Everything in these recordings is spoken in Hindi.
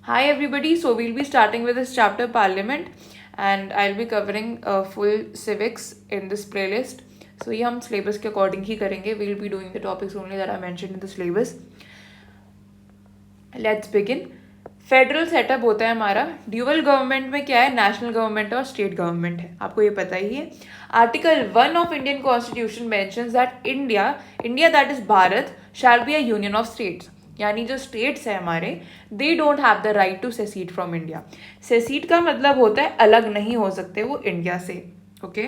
Hi everybody, so we'll be starting with this chapter Parliament and I'll be covering full civics in this playlist. So ये हम syllabus के according ही करेंगे. We'll be doing the topics only that I mentioned in the syllabus. Let's begin. Federal setup होता है हमारा. ड्यूअल गवर्नमेंट में क्या है, नेशनल गवर्नमेंट और स्टेट गवर्नमेंट है, आपको ये पता ही है. Article 1 of Indian constitution mentions that India that is Bharat shall be a union of states. यानी जो स्टेट्स है हमारे, they don't have the right to secede from India. Secede का मतलब होता है अलग नहीं हो सकते वो इंडिया से. ओके,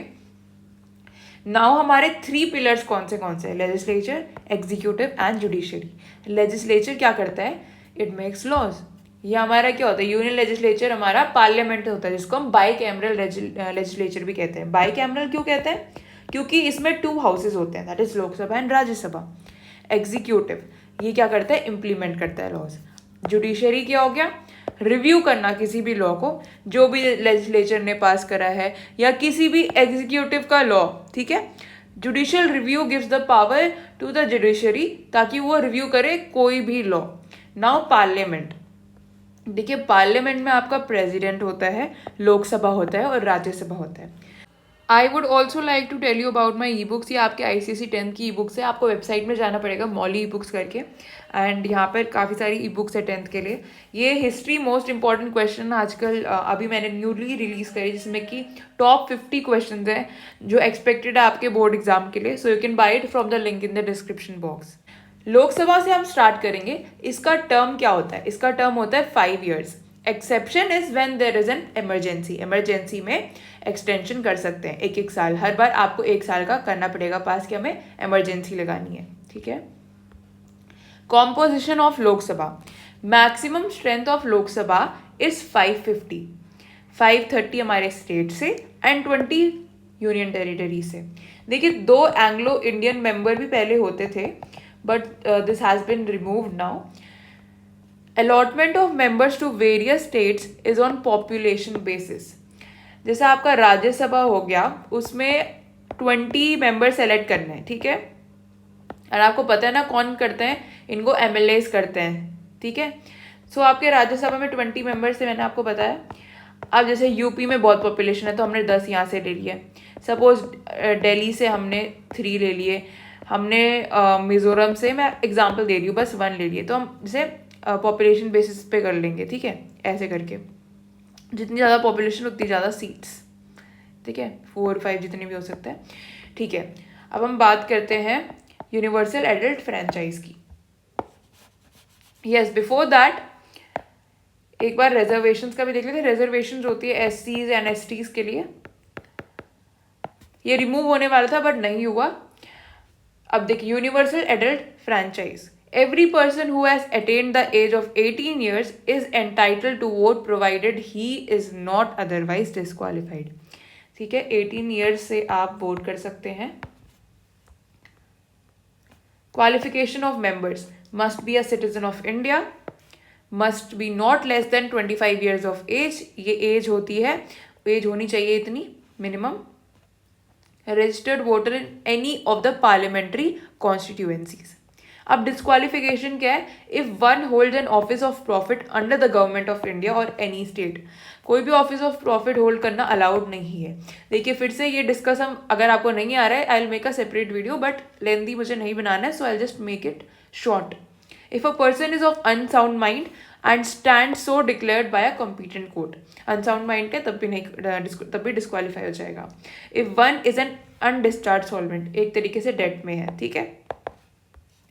नाउ हमारे 3 पिलर्स कौन से, legislature, executive and judiciary. Legislature क्या करता है, इट मेक्स लॉज. ये हमारा क्या होता है, यूनियन लेजिस्लेचर हमारा पार्लियामेंट होता है, जिसको हम बाई कैमरल लेजिस्लेचर भी कहते हैं. बाई कैमरल क्यों कहते हैं, क्योंकि इसमें 2 हाउसेज होते हैं, that is Lok Sabha and Rajya Sabha. Executive ये क्या करता है, इम्प्लीमेंट करता है लॉज. जुडिशरी क्या हो गया, रिव्यू करना किसी भी लॉ को जो भी लेजिस्लेचर ने पास करा है या किसी भी एग्जीक्यूटिव का लॉ. ठीक है, judicial review gives the power to the judiciary ताकि वो रिव्यू करे कोई भी लॉ. नाउ पार्लियामेंट, देखिए पार्लियामेंट में आपका प्रेसिडेंट होता है, लोकसभा होता है और राज्यसभा होता है. I would also like to tell you about my ebooks. ये आपके ICSE 10th की ई बुक्स है. आपको वेबसाइट में जाना पड़ेगा, मॉली ई बुक्स करके, एंड यहाँ पर काफ़ी सारी ई बुक्स है 10th के लिए. ये हिस्ट्री मोस्ट इंपॉर्टेंट क्वेश्चन आजकल अभी मैंने न्यूली रिलीज़ करी, जिसमें कि टॉप 50 क्वेश्चन हैं जो एक्सपेक्टेड है आपके बोर्ड एग्जाम के लिए. So you can buy it from the link in the description box. Lok Sabha से हम स्टार्ट करेंगे. इसका टर्म क्या होता है, इसका टर्म होता है 5 years. Exception is when there is an emergency. Emergency में एक्सटेंशन कर सकते हैं 1-1 साल. हर बार आपको 1 साल का करना पड़ेगा पास कि हमें इमरजेंसी लगानी है. ठीक है. Composition of Lok Sabha, maximum strength of Lok Sabha is 550. 530 हमारे स्टेट से एंड 20 यूनियन टेरिटरी से. देखिए 2 एंग्लो इंडियन मेंबर भी पहले होते थे, but this has been removed now. Allotment of members to various states is on population basis. जैसे आपका राज्यसभा हो गया, उसमें 20 मेंबर सेलेक्ट करने हैं. ठीक है, और आपको पता है ना कौन करते हैं, इनको MLAs करते हैं. ठीक है, सो आपके राज्यसभा में 20 मेंबर्स थे, मैंने आपको बताया. अब जैसे यूपी में बहुत पॉपुलेशन है तो हमने 10 यहाँ से ले लिए. सपोज दिल्ली से हमने 3 ले लिए. हमने मिजोरम से, मैं एग्जांपल दे रही हूँ, बस 1 ले लिए. तो हम जैसे पॉपुलेशन बेसिस पे कर लेंगे. ठीक है, ऐसे करके जितनी ज़्यादा पॉपुलेशन उतनी ज़्यादा सीट्स. ठीक है, 4-5 जितने भी हो सकता है. ठीक है, अब हम बात करते हैं यूनिवर्सल एडल्ट फ्रेंचाइज की. यस, बिफोर दैट एक बार रिजर्वेशंस का भी देख लेते हैं. रिजर्वेशंस होती है SCs एंड STs के लिए. ये रिमूव होने वाला था बट नहीं हुआ. अब देखिए, universal adult franchise, every person who has attained the age of 18 years is entitled to vote provided he is not otherwise disqualified. ठीक है, 18 years से आप वोट कर सकते हैं. Qualification of members, must be a citizen of India, must be not less than 25 years of age. ये एज होती है, एज होनी चाहिए इतनी minimum. Registered voter in any of the parliamentary constituencies. अब डिस्क्वालिफिकेशन क्या है, if one hold an office of profit under the government of India और एनी स्टेट. कोई भी ऑफिस ऑफ प्रॉफिट होल्ड करना अलाउड नहीं है. देखिए फिर से ये डिस्कस हम, अगर आपको नहीं आ रहा है, I will make a separate video, but lengthy मुझे नहीं बनाना है, so I just make it short. If a person is of unsound mind and stand so declared by a competent court. Unsound mind के तब भी डिस्क्वालीफाई हो जाएगा. If one is an undischarged solvent, एक तरीके से डेट में है. ठीक है,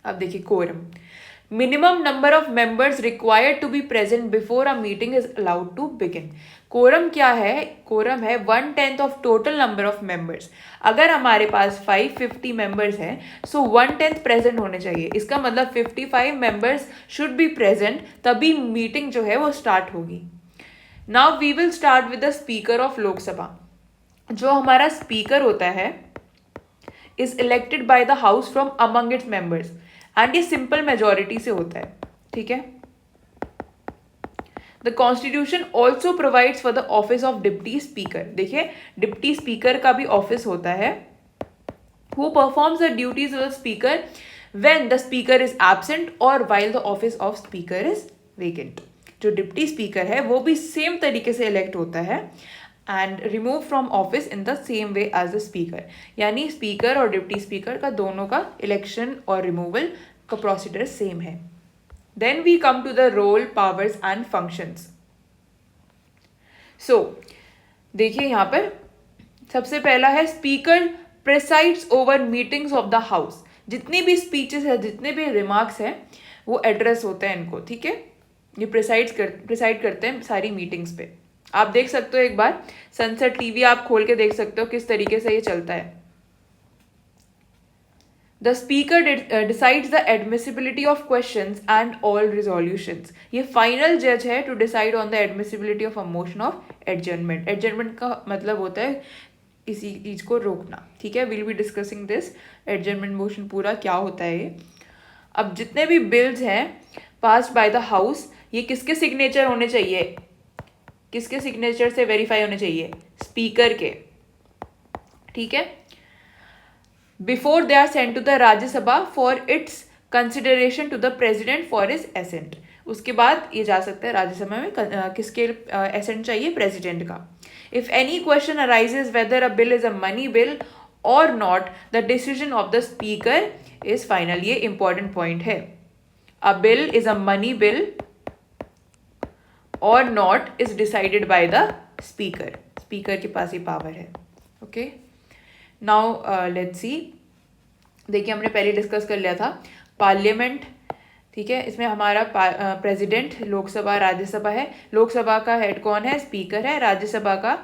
अब देखिए quorum, minimum number of members required to be present before a meeting is allowed to begin. Quorum क्या है, कोरम है 1/10 of total number of members. अगर हमारे पास 550 मेंबर्स हैं, सो 1/10 प्रेजेंट होने चाहिए. इसका मतलब 55 मेंबर्स शुड बी प्रेजेंट, तभी मीटिंग जो है वो स्टार्ट होगी. Now we will start with the speaker of Lok Sabha. जो हमारा स्पीकर होता है is elected by the house from among its members, and ये सिंपल मेजोरिटी से होता है. ठीक है, the constitution also provides for the office of deputy speaker. देखिए डिप्टी स्पीकर का भी ऑफिस होता है, who performs the duties of the speaker when the speaker is absent और while the office of speaker is vacant. जो डिप्टी स्पीकर है वो भी सेम तरीके से इलेक्ट होता है and remove from office in the same way as the speaker. यानी स्पीकर और डिप्टी स्पीकर का दोनों का इलेक्शन और रिमूवल का प्रोसीजर सेम है। Then we come to the role, powers and functions. So देखिए यहाँ पर सबसे पहला है speaker प्रेसाइड्स over meetings of the house. जितनी भी स्पीचेस है, जितने भी रिमार्क्स हैं, वो एड्रेस होते हैं इनको, ठीक है। ये प्रिसाइड करते हैं सारी मीटिंग्स पे। आप देख सकते हो, एक बार सनसेट टीवी आप खोल के देख सकते हो किस तरीके से ये चलता है। The speaker decides the admissibility of questions and all resolutions. ये फाइनल जज है to decide on the admissibility of a motion of adjournment. Adjournment का मतलब होता है इसी चीज को रोकना, ठीक है। Will be discussing this adjournment motion पूरा क्या होता है ये। अब जितने भी बिल्स हैं पास्ड बाय द हाउस, ये किसके सिग्नेचर होने चाहिए, किसके सिग्नेचर से वेरीफाई होने चाहिए, स्पीकर के, ठीक है। Before they are sent to the Rajya Sabha for its consideration to the president for his assent. उसके बाद ये जा सकता है राज्यसभा में, किसके एसेंट चाहिए, प्रेसिडेंट का। If any question arises whether a bill is a money bill और not, the decision of the speaker is final. ये इंपॉर्टेंट पॉइंट है। A bill is a money bill और not is decided by the speaker. Speaker के पास ही पावर है, ओके। Now let's see. देखिए हमने पहले डिस्कस कर लिया था पार्लियामेंट, ठीक है। इसमें हमारा प्रेसिडेंट, लोकसभा, राज्यसभा है। लोकसभा का हेड कौन है, स्पीकर है। राज्यसभा का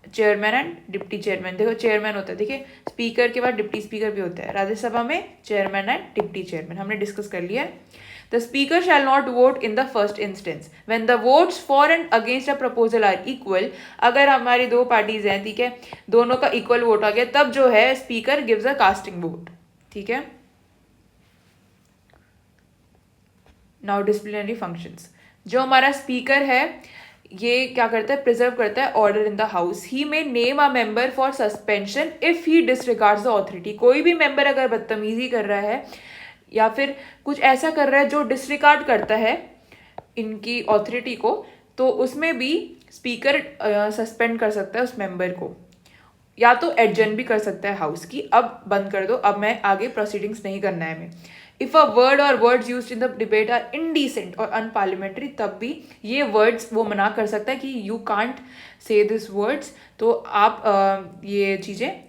चेयरमैन एंड डिप्टी चेयरमैन। देखो चेयरमैन होता है, ठीक है। स्पीकर के बाद डिप्टी स्पीकर भी होता है। राज्यसभा में चेयरमैन एंड डिप्टी चेयरमैन हमने डिस्कस कर लिया है। The speaker shall not vote in the first instance. When the votes for and against a proposal are equal, अगर हमारी दो पार्टीज हैं, ठीक है, दोनों का इक्वल वोट आ गया, तब जो है speaker gives a casting vote, ठीक है। Now disciplinary functions. जो हमारा स्पीकर है ये क्या करता है, प्रिजर्व करता है order in the house. He may name a member for suspension if he डिसरिगार्ड्स the authority. कोई भी मेंबर अगर बदतमीजी कर रहा है या फिर कुछ ऐसा कर रहा है जो डिसरिगार्ड करता है इनकी ऑथोरिटी को, तो उसमें भी स्पीकर सस्पेंड कर सकता है उस मेंबर को, या तो एडजर्न भी कर सकता है हाउस की, अब बंद कर दो, अब मैं आगे प्रोसीडिंग्स नहीं करना है मैं। If a word or words used in the debate are indecent or unparliamentary, तब भी ये वर्ड्स वो मना कर सकता है कि you can't say this words, तो आप ये चीज़ें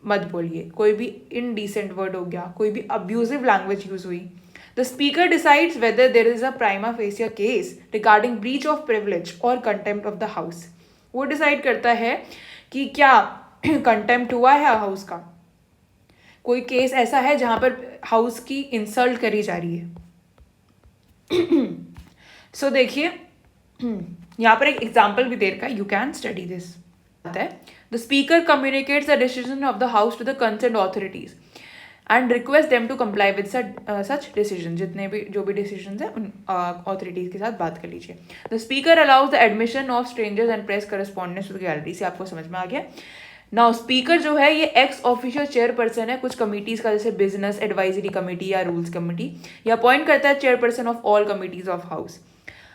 मत बोलिए। कोई भी इनडिसेंट वर्ड हो गया, कोई भी अब्यूजिव लैंग्वेज यूज हुई। The speaker decides whether there is a prima fascia case regarding breach of privilege और कंटेम्प्ट ऑफ द हाउस। वो डिसाइड करता है कि क्या कंटेम्प्ट हुआ है हाउस का, कोई केस ऐसा है जहां पर हाउस की इंसल्ट करी जा रही है। सो देखिए यहाँ पर एक एग्जाम्पल भी दे रखा है, यू कैन स्टडी दिस। आता है the speaker communicates the decision of the house to the concerned authorities and request them to comply with such decision. जितने भी जो भी डिसीजन है उन ऑथोरिटीज के साथ बात कर लीजिए। The speaker allows the admission of strangers and press correspondents to the gallery. से आपको समझ में आ गया। नाउ स्पीकर जो है ये एक्स ऑफिशियल चेयरपर्सन है कुछ कमिटीज का, जैसे बिजनेस एडवाइजरी कमेटी या रूल्स कमेटी। ये अपॉइंट करता है chairperson of all committees of house.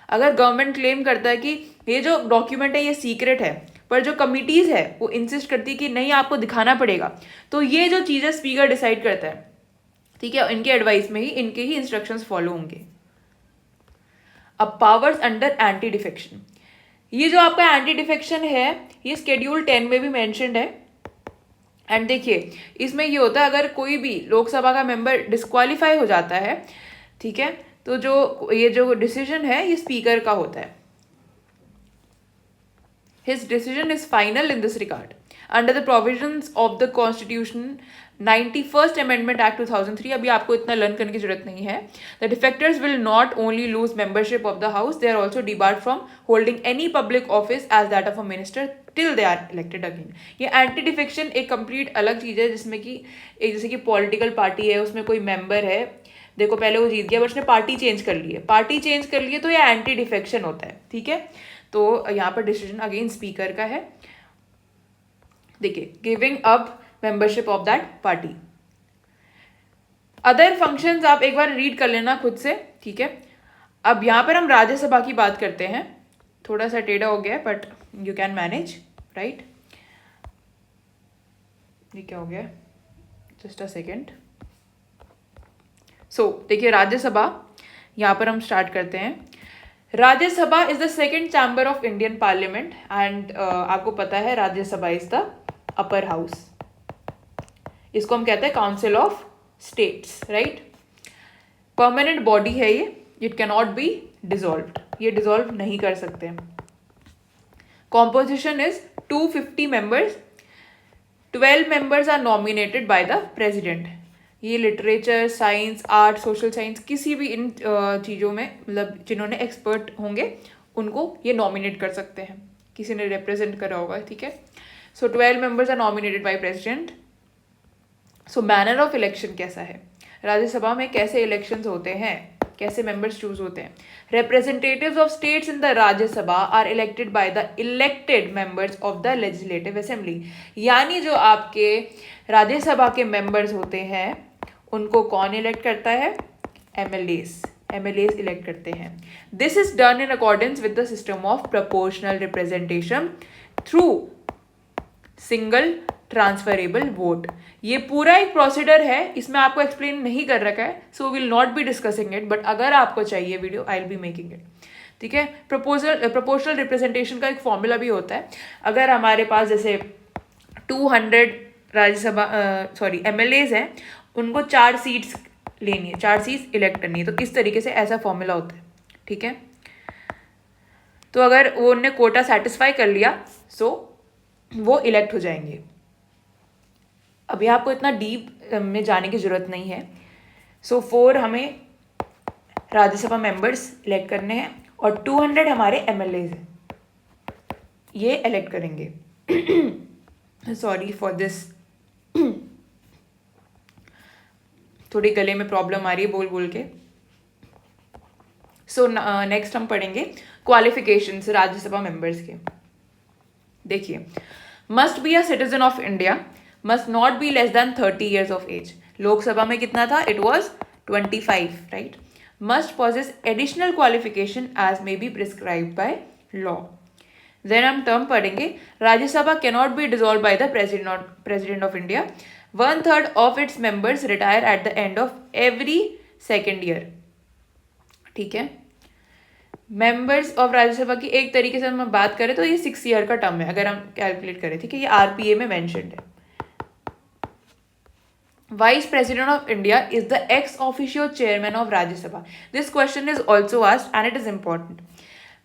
अगर गवर्नमेंट क्लेम करता है कि ये जो डॉक्यूमेंट है ये सीक्रेट है, पर जो कमिटीज है वो इंसिस्ट करती है कि नहीं आपको दिखाना पड़ेगा, तो ये जो चीज़ें स्पीकर डिसाइड करता है, ठीक है, इनके एडवाइस में ही इनके ही इंस्ट्रक्शंस फॉलो होंगे। अब पावर्स अंडर एंटी डिफेक्शन। ये जो आपका एंटी डिफेक्शन है ये शेड्यूल 10 में भी मेंशन्ड है। एंड देखिए इसमें ये होता है अगर कोई भी लोकसभा का मेंबर डिस्क्वालीफाई हो जाता है, ठीक है, तो जो ये जो डिसीजन है ये स्पीकर का होता है। His decision is final in this regard. Under the provisions of the Constitution 91st Amendment Act 2003, अभी आपको इतना लर्न करने की जरूरत नहीं है। The defectors will not only lose membership of the House, they are also debarred from holding any public office as that of a minister till they are elected again. ये एंटी डिफेक्शन एक कंप्लीट अलग चीज़ है, जिसमें कि एक जैसे कि पॉलिटिकल पार्टी है, उसमें कोई मेंबर है, देखो पहले वो जीत गया बट उसने पार्टी चेंज कर ली है, पार्टी चेंज कर ली है, तो ये एंटी डिफेक्शन होता है, ठीक है। तो यहाँ पर डिसीजन अगेन स्पीकर का है। देखिए giving up membership of that party. Other functions आप एक बार रीड कर लेना खुद से, ठीक है। अब यहाँ पर हम राज्यसभा की बात करते हैं, थोड़ा सा टेढ़ा हो गया but you can manage, right. ये क्या हो गया, जस्ट अ सेकेंड। सो देखिए राज्यसभा, यहाँ पर हम स्टार्ट करते हैं। Rajya Sabha is the second chamber of Indian parliament and आपको पता है Rajya Sabha is the upper house. इसको हम कहते हैं council of states, right. Permanent body है ये, it can not be dissolved, ये डिसॉल्व नहीं कर सकते। Composition is 250 members, 12 members are nominated by the president. ये literature, science, art, social science, किसी भी इन चीज़ों में मतलब जिन्होंने एक्सपर्ट होंगे उनको ये नॉमिनेट कर सकते हैं, किसी ने रिप्रेजेंट करा होगा, ठीक है। So 12 members are nominated by president. So manner of election कैसा है, राज्यसभा में कैसे इलेक्शंस होते हैं, कैसे मेंबर्स चूज होते हैं। Representatives of states in the Rajya Sabha are elected by the elected members of the legislative assembly. यानी जो आपके राज्यसभा के मेंबर्स होते हैं उनको कौन इलेक्ट करता है, एमएलएस इलेक्ट करते हैं। This is done in accordance with the system of proportional representation through single transferable vote. ये पूरा एक प्रोसीडर है, इसमें आपको एक्सप्लेन नहीं कर रखा है, so will not be discussing it, but अगर आपको चाहिए video I will be making it, ठीक है। प्रोपोर्शनल रिप्रेजेंटेशन का एक फॉर्मूला भी होता है। अगर हमारे पास जैसे 200 राज्यसभा एमएलएज हैं, उनको 4 सीट्स लेनी है, 4 सीट्स इलेक्ट करनी है, तो इस तरीके से ऐसा फॉर्मूला होता है, ठीक है। तो अगर वो उनने कोटा सेटिस्फाई कर लिया सो वो इलेक्ट हो जाएंगे। अभी आपको इतना डीप में जाने की जरूरत नहीं है। सो 4 हमें राज्यसभा मेंबर्स इलेक्ट करने हैं और 200 हमारे एमएलएज हैं, ये इलेक्ट करेंगे। सॉरी फॉर दिस, थोड़ी गले में प्रॉब्लम आ रही है बोल बोल के। सो नेक्स्ट हम पढ़ेंगे क्वालिफिकेशंस राज्यसभा मेंबर्स के। देखिए, must be a citizen of India, must not be less than 30 years of age. Lok Sabha में कितना था, it was 25, right. Must possess additional qualification as may be prescribe by law. Then हम टर्म पढ़ेंगे, Rajya Sabha cannot be dissolve by the president of India. 1/3 of its members retire at the end of every second year, ठीक है। मेंबर्स ऑफ राज्यसभा की एक तरीके से हम बात करें तो ये 6 year का टर्म है, अगर हम कैलकुलेट करें, ठीक है। ये आरपीए में मेंशन्ड है। Vice president of India is the ex officio chairman of Rajya Sabha. This question is also asked and it is important.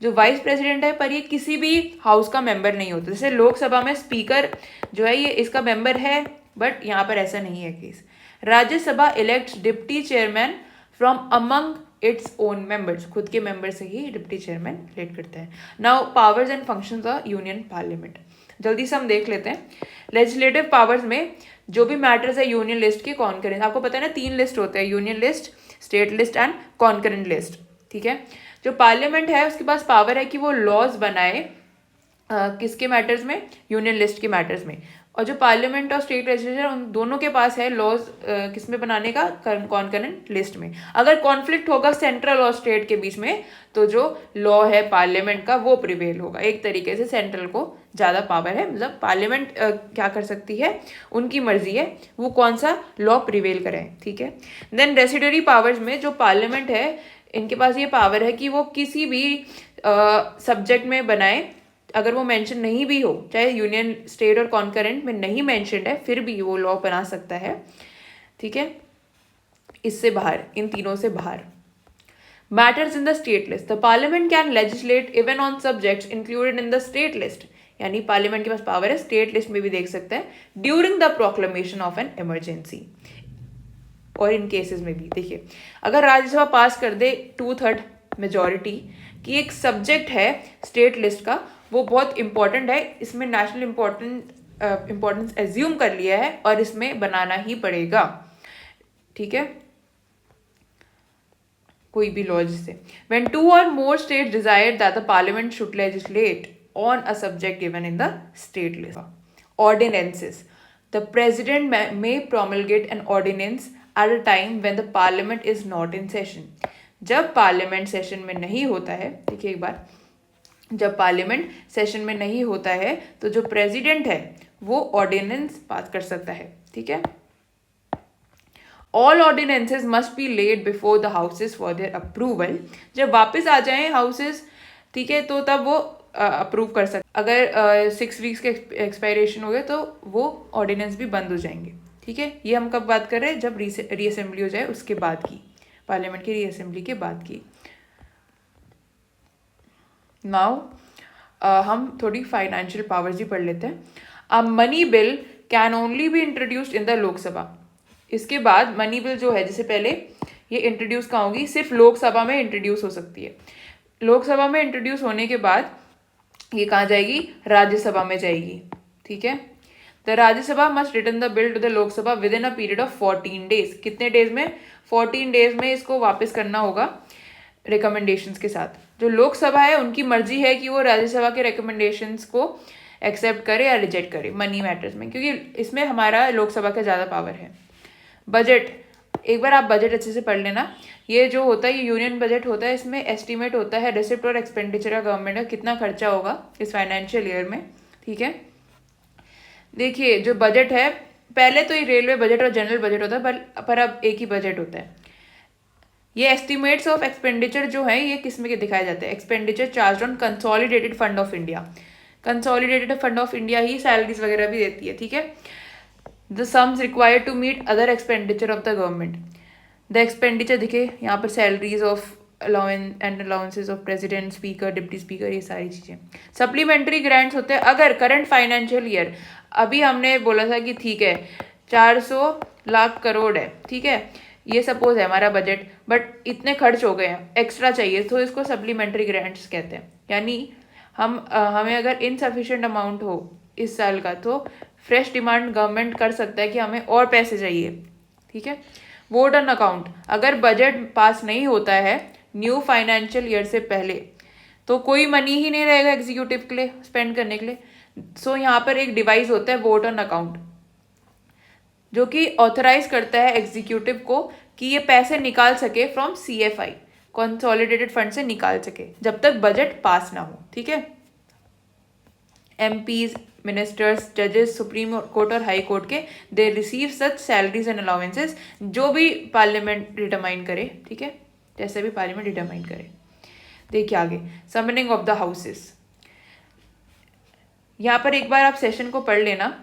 जो वाइस प्रेसिडेंट है पर ये किसी भी हाउस का मेंबर नहीं होता। जैसे लोकसभा में स्पीकर जो है ये इसका मेंबर है, बट यहाँ पर ऐसा नहीं है case. Rajya Sabha elects deputy chairman from among its own members, खुद के मेंबर से ही डिप्टी चेयरमैन इलेक्ट करते हैं। Now powers and functions of union parliament, जल्दी से हम देख लेते हैं। लेजिस्लेटिव पावर्स में जो भी मैटर्स है यूनियन लिस्ट के कॉन्करेंट, आपको पता है ना 3 लिस्ट होते हैं, union list, state list and concurrent list, ठीक है। जो पार्लियामेंट है उसके पास पावर है कि वो लॉज बनाए किसके मैटर्स में, यूनियन लिस्ट के मैटर्स में। और जो पार्लियामेंट और स्टेट लेजिस्लेचर उन दोनों के पास है लॉज किस में बनाने का, कॉन्करेंट लिस्ट में। अगर कॉन्फ्लिक्ट होगा सेंट्रल और स्टेट के बीच में तो जो लॉ है पार्लियामेंट का वो प्रिवेल होगा। एक तरीके से सेंट्रल को ज़्यादा पावर है, मतलब पार्लियामेंट क्या कर सकती है, उनकी मर्जी है वो कौन सा लॉ प्रिवेल करें, ठीक है। देन रेसिडरी पावर्स में जो पार्लियामेंट है इनके पास ये पावर है कि वो किसी भी सब्जेक्ट में बनाए, अगर वो मेंशन नहीं भी हो, चाहे यूनियन स्टेट और कॉन्करेंट में नहीं मेंशन्ड है फिर भी वो लॉ बना सकता है, ठीक है। इससे बाहर, इन तीनों से बाहर। Matters in the state list, the parliament can legislate even on subjects included in the state list, यानी पार्लियामेंट के पास पावर है स्टेट लिस्ट में भी देख सकते हैं during the proclamation of an emergency. और इन केसेस में भी देखिए, अगर राज्यसभा पास कर दे 2/3 मेजॉरिटी कि एक सब्जेक्ट है स्टेट लिस्ट का वो बहुत इंपॉर्टेंट है, इसमें नेशनल इम्पोर्टेंस एज्यूम कर लिया है और इसमें बनाना ही पड़ेगा, ठीक है, कोई भी लॉ जिससे। When 2 or more states desire that the parliament should legislate on a subject given in the state list. Ordinances, the president may promulgate an ordinance at a time when the parliament is not in session. जब पार्लियामेंट सेशन में नहीं होता है, देखिए एक बार, जब पार्लियामेंट सेशन में नहीं होता है तो जो प्रेसिडेंट है वो ऑर्डिनेंस पास कर सकता है, ठीक है। All ordinances must be laid before the houses for their approval. जब वापस आ जाएं हाउसेज, ठीक है, तो तब वो अप्रूव कर सकते। अगर 6 वीक्स के एक्सपायरेशन हो गए तो वो ऑर्डिनेंस भी बंद हो जाएंगे, ठीक है। ये हम कब बात कर रहे हैं, जब रीअसेंबली हो जाए उसके बाद की, पार्लियामेंट की रीअसेंबली के बाद की। नाउ हम थोड़ी फाइनेंशियल पावर्स भी पढ़ लेते हैं। अ money bill can only be introduced in the Lok Sabha. इसके बाद मनी बिल जो है, जैसे पहले ये इंट्रोड्यूस कहाँ होगी, सिर्फ लोकसभा में इंट्रोड्यूस हो सकती है। लोकसभा में इंट्रोड्यूस होने के बाद ये कहाँ जाएगी, राज्यसभा में जाएगी, ठीक है। The Rajya Sabha must return the bill to the Lok Sabha within a period of 14 days. कितने डेज में, 14 डेज में इसको वापस करना होगा रिकमेंडेशंस के साथ। जो लोकसभा है उनकी मर्जी है कि वो राज्यसभा के रिकमेंडेशंस को एक्सेप्ट करे या रिजेक्ट करे मनी मैटर्स में, क्योंकि इसमें हमारा लोकसभा का ज़्यादा पावर है। बजट, एक बार आप बजट अच्छे से पढ़ लेना। ये जो होता है ये यूनियन बजट होता है, इसमें एस्टिमेट होता है रिसिप्ट और एक्सपेंडिचर का गवर्नमेंट का कितना खर्चा होगा इस फाइनेंशियल ईयर में, ठीक है। देखिए जो बजट है, पहले तो ये रेलवे बजट और जनरल बजट होता है, पर अब एक ही बजट होता है। ये एस्टिमेट्स ऑफ एक्सपेंडिचर जो है ये किस में के दिखाए जाते हैं, expenditure charge on consolidated fund of India. Consolidated fund of India ही सैलरीज वगैरह भी देती है, ठीक है। The sums required to meet other expenditure of the government. The expenditure दिखे यहाँ पर, salaries of allowances of president, speaker, deputy speaker, ये सारी चीज़ें। सप्लीमेंट्री ग्रांट्स होते हैं अगर करंट फाइनेंशियल ईयर, अभी हमने बोला था कि ठीक है 400 लाख करोड़ है, ठीक है, ये सपोज है हमारा बजट, बट इतने खर्च हो गए हैं, एक्स्ट्रा चाहिए, तो इसको सप्लीमेंट्री ग्रांट्स कहते हैं। यानी हमें अगर इनसफिशिएंट अमाउंट हो इस साल का तो फ्रेश डिमांड गवर्नमेंट कर सकता है कि हमें और पैसे चाहिए, ठीक है। वोट ऑन अकाउंट, अगर बजट पास नहीं होता है न्यू फाइनेंशियल ईयर से पहले तो कोई मनी ही नहीं रहेगा एग्जीक्यूटिव के लिए स्पेंड करने के लिए। सो यहाँ पर एक डिवाइस होता है वोट ऑन अकाउंट, जो कि ऑथराइज करता है एग्जीक्यूटिव को कि ये पैसे निकाल सके फ्रॉम CFI, कंसोलिडेटेड फंड से निकाल सके, जब तक बजट पास ना हो, ठीक है। MPs, मिनिस्टर्स, जजेस, सुप्रीम कोर्ट और हाई कोर्ट के, they receive such salaries and allowances, जो भी पार्लियामेंट डिटरमाइन करे, ठीक है, जैसे भी पार्लियामेंट डिटरमाइन करे। देखिए आगे, समनिंग ऑफ द हाउसेस। यहाँ पर एक बार आप सेशन को पढ़ लेना।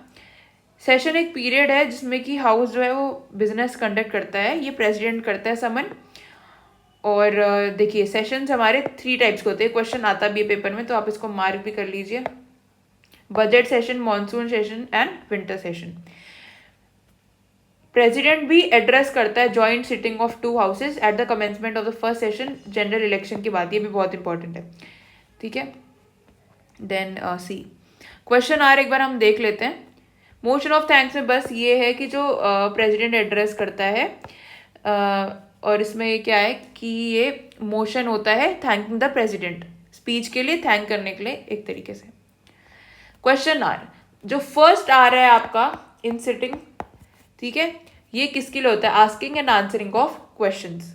सेशन एक पीरियड है जिसमें कि हाउस जो है वो बिजनेस कंडक्ट करता है, ये प्रेसिडेंट करता है समन। और देखिए सेशंस हमारे 3 टाइप्स के होते हैं, क्वेश्चन आता भी है पेपर में, तो आप इसको मार्क भी कर लीजिए। Budget session, monsoon session and winter session. President भी एड्रेस करता है joint sitting of 2 houses at the commencement of the first session general election के बाद, ये भी बहुत इंपॉर्टेंट है, ठीक है। देन सी क्वेश्चन आर एक बार हम देख लेते हैं। मोशन ऑफ थैंक्स में बस ये है कि जो प्रेसिडेंट एड्रेस करता है, और इसमें क्या है कि ये मोशन होता है थैंकिंग द प्रेसिडेंट, स्पीच के लिए, थैंक करने के लिए एक तरीके से। क्वेश्चन आर, जो फर्स्ट आर है आपका इन सिटिंग, ठीक है, ये किसके लिए होता है, asking and answering of questions.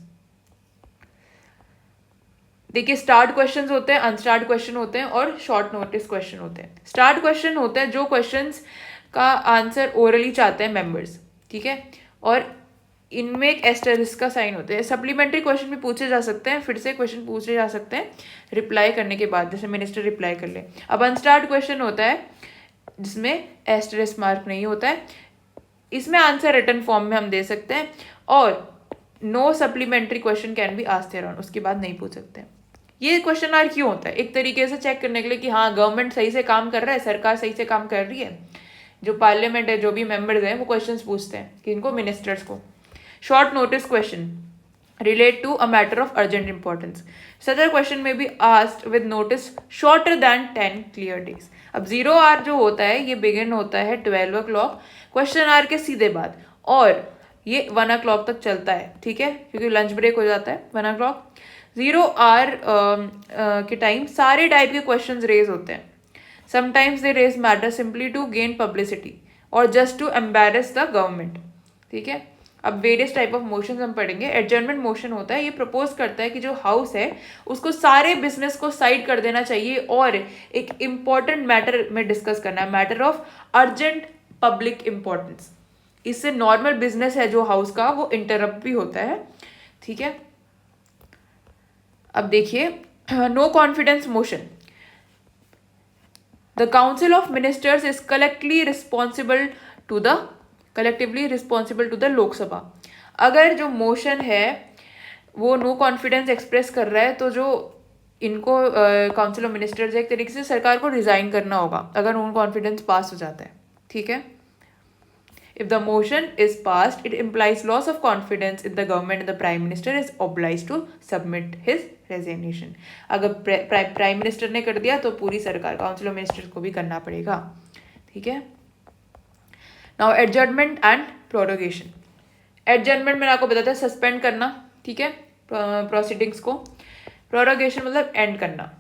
देखिए स्टार्ट क्वेश्चंस होते हैं, अनस्टार्ट क्वेश्चन होते हैं और शॉर्ट नोटिस क्वेश्चन होते हैं। स्टार्ट क्वेश्चन होता है जो क्वेश्चंस का आंसर ओरली चाहते हैं मेंबर्स, ठीक है, और इनमें एक एस्टेरिस्क का साइन होता है। सप्लीमेंट्री क्वेश्चन भी पूछे जा सकते हैं, फिर से क्वेश्चन पूछे जा सकते हैं रिप्लाई करने के बाद, जैसे मिनिस्टर रिप्लाई कर ले। अब अनस्टार्ट क्वेश्चन होता है जिसमें एस्टेरिस्क मार्क नहीं होता है, इसमें आंसर रिटन फॉर्म में हम दे सकते हैं, और no supplementary question can be asked thereon, उसके बाद नहीं पूछ सकते। ये क्वेश्चन आर क्यों होता है, एक तरीके से चेक करने के लिए कि हाँ गवर्नमेंट सही से काम कर रहा है, सरकार सही से काम कर रही है, जो पार्लियामेंट है, जो भी मेंबर्स हैं वो क्वेश्चंस पूछते हैं किनको, मिनिस्टर्स को। Short notice question relate to a matter of urgent importance, such a question may be asked with notice shorter than 10 clear days. अब 0 आवर जो होता है ये बिगिन होता है 12 o'clock क्वेश्चन आवर के सीधे बाद, और ये 1 o'clock तक चलता है, ठीक है, क्योंकि लंच ब्रेक हो जाता है 1 o'clock। 0 आवर के टाइम सारे टाइप के क्वेश्चंस रेज होते हैं। Sometimes they raise matter simply to gain publicity और just to embarrass the government, ठीक है। अब वेरियस टाइप ऑफ मोशन हम पढ़ेंगे। एडजर्नमेंट मोशन होता है, ये प्रपोज करता है कि जो हाउस है उसको सारे बिजनेस को साइड कर देना चाहिए और एक इम्पॉर्टेंट मैटर में डिस्कस करना है, matter of urgent public importance. इससे नॉर्मल बिजनेस है जो हाउस का वो इंटरप्ट भी होता है, ठीक है। अब देखिए no confidence motion. The council of ministers is collectively responsible to the Lok Sabha. अगर जो मोशन है वो नो कॉन्फिडेंस एक्सप्रेस कर रहा है तो जो इनको काउंसिल ऑफ मिनिस्टर्स एक तरीके से सरकार को रिजाइन करना होगा अगर नो कॉन्फिडेंस पास हो जाता है, ठीक है। If the motion is passed, it implies loss of confidence in the government and the Prime Minister is obliged to submit his resignation. अगर प्राइम मिनिस्टर ने कर दिया तो पूरी सरकार काउंसिल ऑफ मिनिस्टर्स को भी करना पड़ेगा, ठीक है। Now adjournment and prorogation. Adjournment मैंने आपको बताया था सस्पेंड करना, ठीक है, प्रोसीडिंग्स को। प्रोरोगेशन मतलब एंड करना।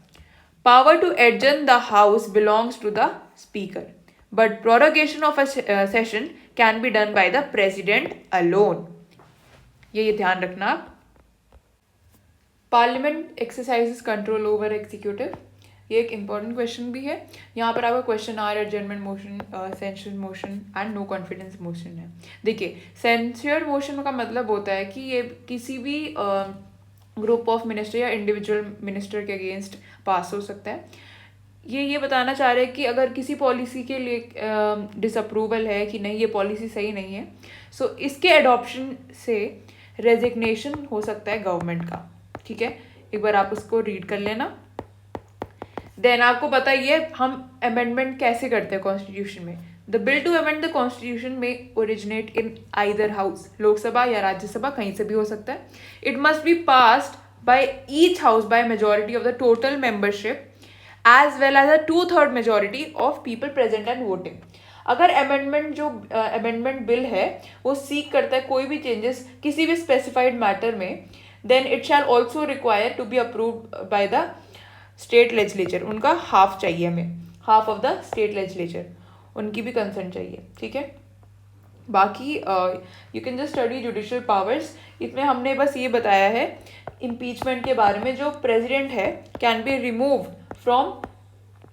Power to adjourn the house belongs to the speaker, but prorogation of a session can be done by the president alone. ये ध्यान रखना आप। Parliament exercises control over executive, ये एक इंपॉर्टेंट क्वेश्चन भी है। यहाँ पर आपका क्वेश्चन आ रहा है adjournment motion, censure motion and no confidence motion है। देखिए सेंशर मोशन का मतलब होता है कि ये किसी भी ग्रुप ऑफ मिनिस्टर या इंडिविजुअल मिनिस्टर के अगेंस्ट पास हो सकता है। ये बताना चाह रहे हैं कि अगर किसी पॉलिसी के लिए डिसअप्रूवल है कि नहीं ये पॉलिसी सही नहीं है, सो इसके एडॉप्शन से रेजिग्नेशन हो सकता है गवर्नमेंट का, ठीक है। एक बार आप उसको रीड कर लेना। देन आपको पता ही है हम अमेंडमेंट कैसे करते हैं कॉन्स्टिट्यूशन में। The bill to amend the constitution may originate in either house, Lok Sabha या राज्यसभा, कहीं से भी हो सकता है। It must be passed by each house by majority of the total membership as well as a 2/3 majority of people present and voting. अगर अमेंडमेंट बिल है वो सीक करता है कोई भी चेंजेस किसी भी स्पेसिफाइड मैटर में, then it shall also require to be approved by the state legislature. उनका हाफ चाहिए, हमें half of the state legislature, उनकी भी कंसर्न चाहिए, ठीक है। बाकी you can just study judicial powers. इसमें हमने बस ये बताया है इम्पीचमेंट के बारे में, जो प्रेसिडेंट है can be remove from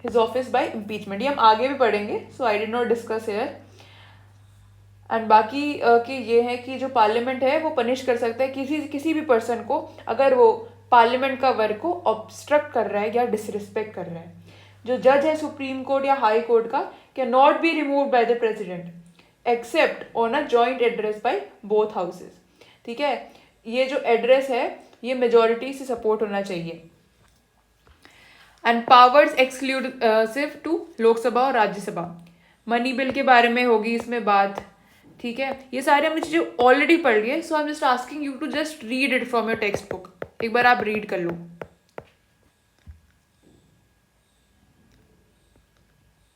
his office by impeachment. ये हम आगे भी पढ़ेंगे, so I did not discuss here. And बाकी कि ये है कि जो पार्लियामेंट है वो पनिश कर सकता है किसी भी पर्सन को अगर वो पार्लियामेंट का वर्क को ऑब्स्ट्रक्ट कर रहा है या डिसरिस्पेक्ट कर रहा है। जो जज है सुप्रीम कोर्ट या हाई कोर्ट का can not be removed by the president except on a joint address by both houses, ठीक है। ये जो एड्रेस है ये मेजोरिटी से सपोर्ट होना चाहिए। And powers exclusive to Lok Sabha और राज्यसभा। मनी बिल के बारे में होगी इसमें बात, ठीक है। ये सारे हमने चीजें ऑलरेडी पढ़ लिए, so I am just asking you to just read it from your text book. एक बार आप रीड कर लो।